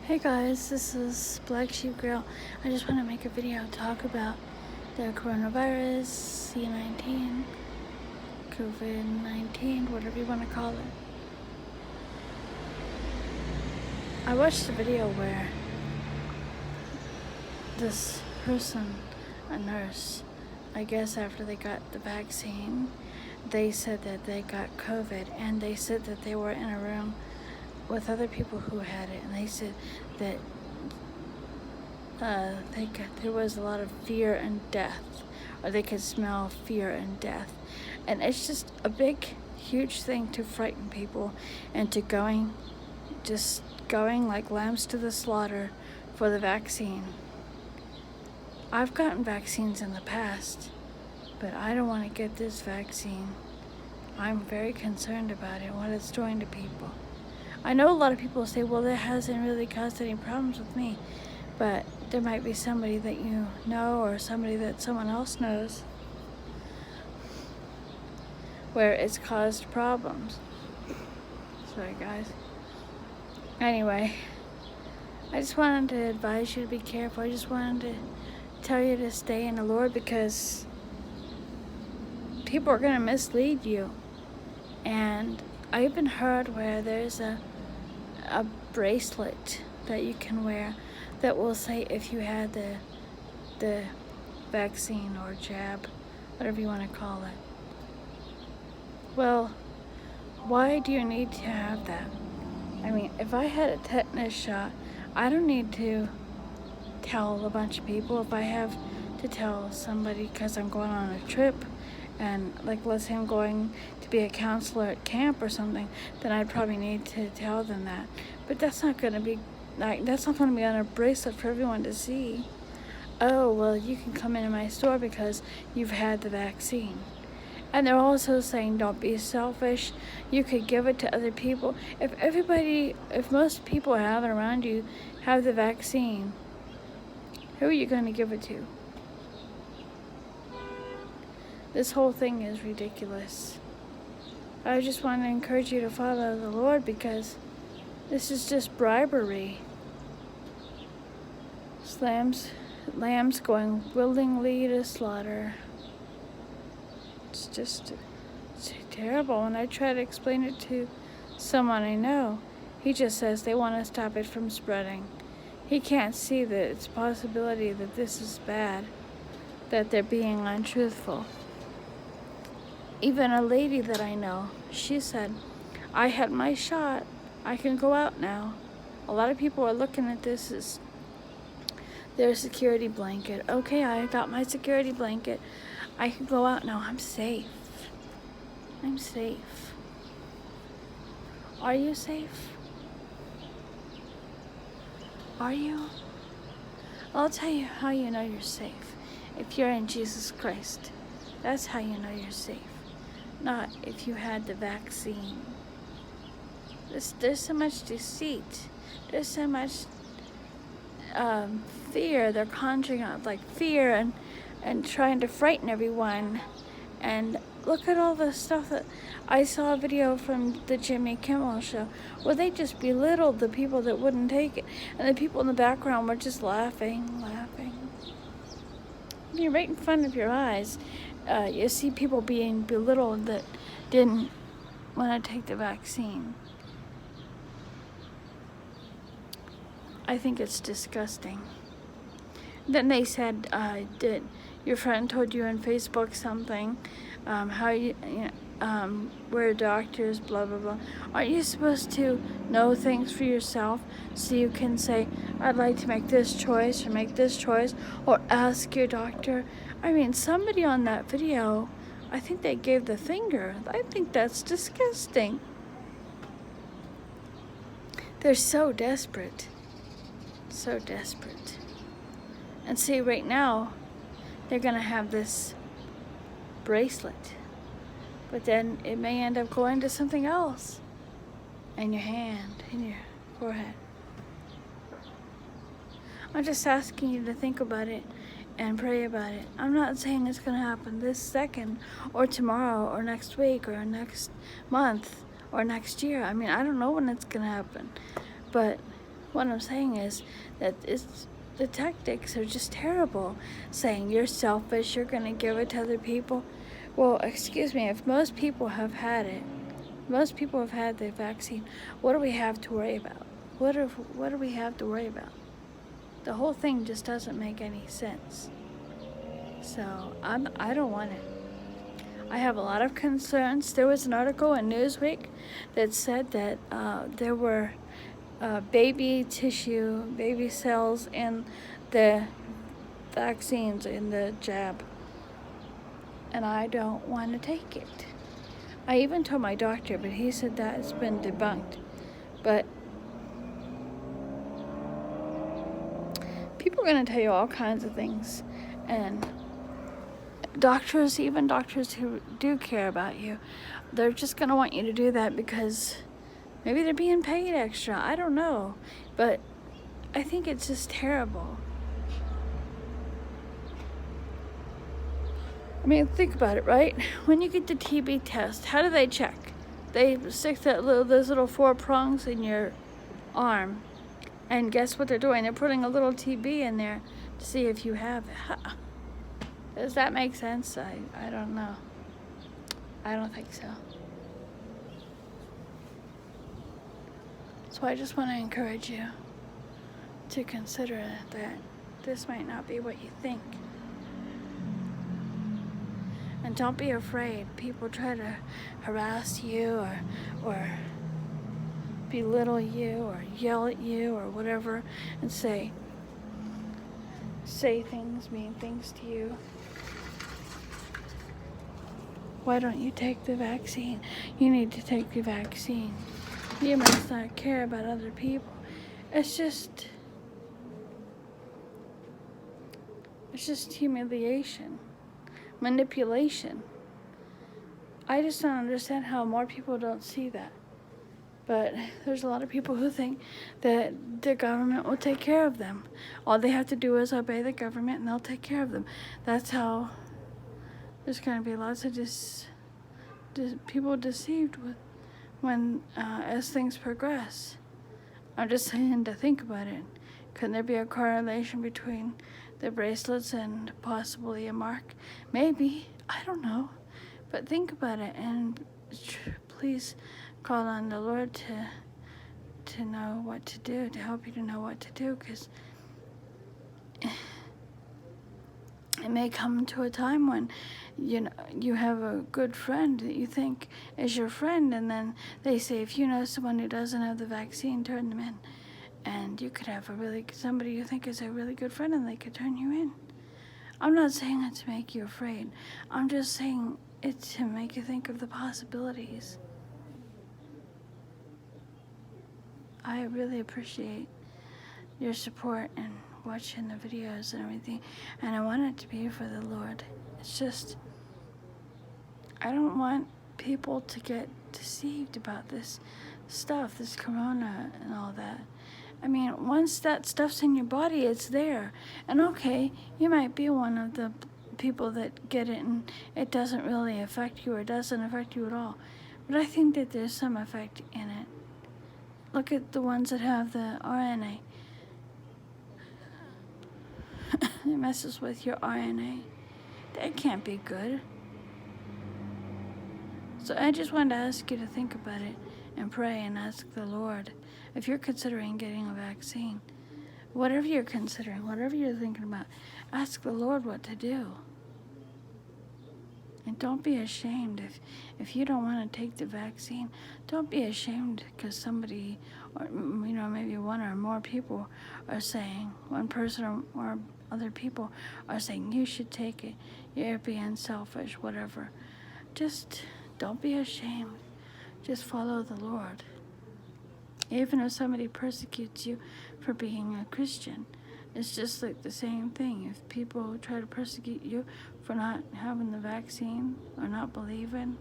Hey guys, this is Black Sheep Girl. I just want to make a video talk about the coronavirus, C19, COVID-19, whatever you want to call it. I watched a video where this person, a nurse, I guess after they got the vaccine, they said that they got COVID, and they said that they were in a room with other people who had it, and they said that there was a lot of fear and death, or they could smell fear and death. And it's just a big, huge thing to frighten people into just going like lambs to the slaughter for the vaccine. I've gotten vaccines in the past, but I don't want to get this vaccine. I'm very concerned about it, what it's doing to people. I know a lot of people say, well, that hasn't really caused any problems with me, but there might be somebody that you know, or somebody that someone else knows, where it's caused problems. Sorry guys. Anyway, I just wanted to advise you to be careful. I just wanted to tell you to stay in the Lord, because people are going to mislead you. And I even heard where there's a bracelet that you can wear that will say if you had the vaccine or jab, whatever you want to call it. Well, why do you need to have that? I mean, if I had a tetanus shot, I don't need to tell a bunch of people. If I have to tell somebody because I'm going on a trip, and like let's say I'm going to be a counselor at camp or something, then I'd probably need to tell them that. But that's not going to be on a bracelet for everyone to see. Oh, well, you can come into my store because you've had the vaccine. And they're also saying don't be selfish. You could give it to other people. If most people have it around you have the vaccine, who are you going to give it to? This whole thing is ridiculous. I just want to encourage you to follow the Lord, because this is just bribery. Lambs going willingly to slaughter. It's terrible. When I try to explain it to someone I know, he just says they want to stop it from spreading. He can't see that it's a possibility that this is bad, that they're being untruthful. Even a lady that I know, she said, I had my shot, I can go out now. A lot of people are looking at this as their security blanket. Okay, I got my security blanket. I can go out now, I'm safe. I'm safe. Are you safe? Are you? I'll tell you how you know you're safe. If you're in Jesus Christ, that's how you know you're safe. Not if you had the vaccine. There's so much deceit. There's so much fear. They're conjuring up like fear and trying to frighten everyone. And look at all the stuff that I saw a video from the Jimmy Kimmel show where they just belittled the people that wouldn't take it, and the people in the background were just laughing. I mean, right in front of your eyes, you see people being belittled that didn't want to take the vaccine. I think it's disgusting. Then they said, did your friend told you on Facebook something, we're doctors, blah, blah, blah. Aren't you supposed to know things for yourself so you can say, I'd like to make this choice or make this choice, or ask your doctor? I mean, somebody on that video, I think they gave the finger. I think that's disgusting. They're so desperate. So desperate. And see, right now, they're going to have this bracelet. But then it may end up going to something else. In your hand, in your forehead. I'm just asking you to think about it and pray about it. I'm not saying it's going to happen this second, or tomorrow, or next week, or next month, or next year. I mean, I don't know when it's going to happen. But what I'm saying is that the tactics are just terrible. Saying you're selfish, you're going to give it to other people. Well, excuse me, if most people have had it, most people have had the vaccine, what do we have to worry about? What do we have to worry about? The whole thing just doesn't make any sense. So I don't want it. I have a lot of concerns. There was an article in Newsweek that said that there were baby tissue, baby cells in the vaccines, in the jab. And I don't want to take it. I even told my doctor, but he said that it's been debunked. But people are going to tell you all kinds of things. And doctors, even doctors who do care about you, they're just going to want you to do that because maybe they're being paid extra. I don't know. But I think it's just terrible. I mean, think about it, right? When you get the TB test, how do they check? They stick those little 4 prongs in your arm. And guess what they're doing? They're putting a little TB in there to see if you have it. Does that make sense? I don't know. I don't think so. So I just want to encourage you to consider that this might not be what you think. And don't be afraid. People try to harass you or belittle you or yell at you or whatever and say things, mean things to you. Why don't you take the vaccine? You need to take the vaccine. You must not care about other people. It's just humiliation, manipulation. I just don't understand how more people don't see that. But there's a lot of people who think that the government will take care of them. All they have to do is obey the government and they'll take care of them. That's how there's going to be lots of people deceived as things progress. I'm just saying to think about it. Could there be a correlation between the bracelets and possibly a mark? Maybe. I don't know. But think about it and please call on the Lord to know what to do, to help you to know what to do, because it may come to a time when you have a good friend that you think is your friend, and then they say, if you know someone who doesn't have the vaccine, turn them in. And you could have somebody you think is a really good friend, and they could turn you in. I'm not saying it to make you afraid. I'm just saying it to make you think of the possibilities. I really appreciate your support and watching the videos and everything, and I want it to be for the Lord. It's just, I don't want people to get deceived about this stuff, this corona and all that. I mean, once that stuff's in your body, it's there. And okay, you might be one of the people that get it and it doesn't really affect you or doesn't affect you at all. But I think that there's some effect in it. Look at the ones that have the RNA. It messes with your RNA. That can't be good. So I just wanted to ask you to think about it and pray and ask the Lord, if you're considering getting a vaccine, whatever you're considering, whatever you're thinking about, ask the Lord what to do. And don't be ashamed if you don't want to take the vaccine. Don't be ashamed because somebody, or maybe one or more people are saying, one person or other people are saying you should take it. You're being selfish, whatever. Just don't be ashamed. Just follow the Lord. Even if somebody persecutes you for being a Christian, it's just like the same thing. If people try to persecute you for not having the vaccine or not believing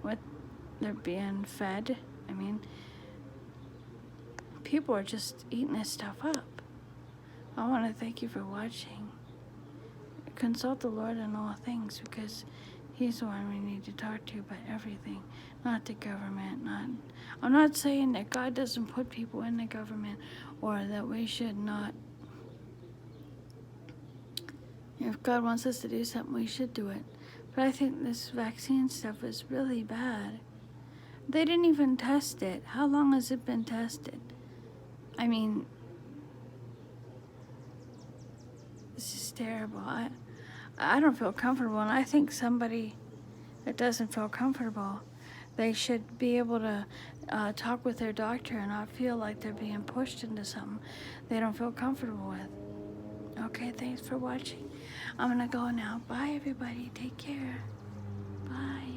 what they're being fed, I mean, people are just eating this stuff up. I want to thank you for watching. Consult the Lord in all things because He's the one we need to talk to about everything, not the government. I'm not saying that God doesn't put people in the government or that we should not. If God wants us to do something, we should do it. But I think this vaccine stuff is really bad. They didn't even test it. How long has it been tested? I mean, this is terrible. I don't feel comfortable, and I think somebody that doesn't feel comfortable, they should be able to talk with their doctor and not feel like they're being pushed into something they don't feel comfortable with. Okay, thanks for watching. I'm gonna go now. Bye, everybody. Take care. Bye.